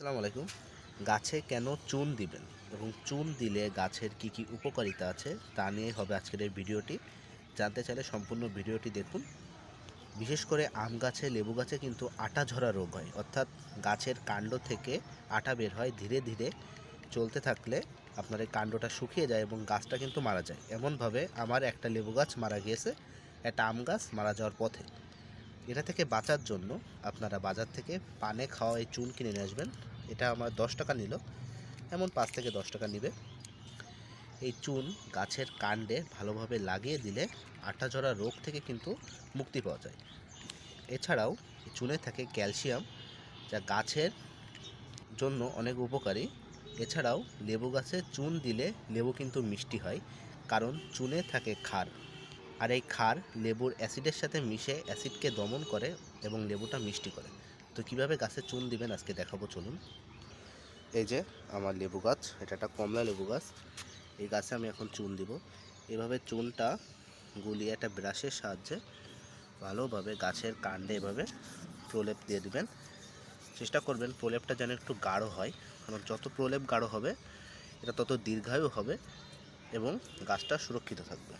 আসসালামু আলাইকুম। গাছে কেন চুন দিবেন এবং চুন দিলে গাছের কি কি উপকারিতা আছে তা নিয়ে হবে আজকের এই ভিডিওটি। জানতে চাইলে সম্পূর্ণ ভিডিওটি দেখুন। বিশেষ করে আম গাছে, লেবু গাছে কিন্তু আটা ঝরা রোগ হয়, অর্থাৎ গাছের কাণ্ড থেকে আটা বের হয়। ধীরে ধীরে চলতে থাকলে আপনার এই কাণ্ডটা শুকিয়ে যায় এবং গাছটা কিন্তু মারা যায়। এমনভাবে আমার একটা লেবু গাছ মারা গিয়েছে, একটা আম গাছ মারা যাওয়ার পথে। এটা থেকে বাঁচার জন্য আপনারা বাজার থেকে পানে খাওয়া এই চুন কিনে নিয়ে আসবেন। এটা আমার 10 টাকা নিল, এমন 5 থেকে 10 টাকা নেবে। এই চুন গাছের কাণ্ডে ভালোভাবে লাগিয়ে দিলে আটা ঝরা রোগ থেকে কিন্তু মুক্তি পাওয়া যায়। এছাড়াও চুনে থাকে ক্যালসিয়াম, যা গাছের জন্য অনেক উপকারী। এছাড়াও লেবু গাছে চুন দিলে লেবু কিন্তু মিষ্টি হয়, কারণ চুনে থাকে ক্ষার। আর এই ক্ষার লেবুর অ্যাসিডের সাথে মিশে অ্যাসিডকে দমন করে এবং লেবুটা মিষ্টি করে। তো কীভাবে গাছে চুন দিবেন আজকে দেখাবো, চলুন। এই যে আমার লেবু গাছ, এটা একটা কমলা লেবু গাছ। এই গাছে আমি এখন চুন দিব। এভাবে চুনটা গুলিয়ে একটা ব্রাশের সাহায্যে ভালোভাবে গাছের কাণ্ডে এভাবে প্রলেপ দিয়ে দিবেন। চেষ্টা করবেন প্রলেপটা যেন একটু গাঢ় হয়, কারণ যত প্রলেপ গাঢ় হবে এটা তত দীর্ঘায়ু হবে এবং গাছটা সুরক্ষিত থাকবে।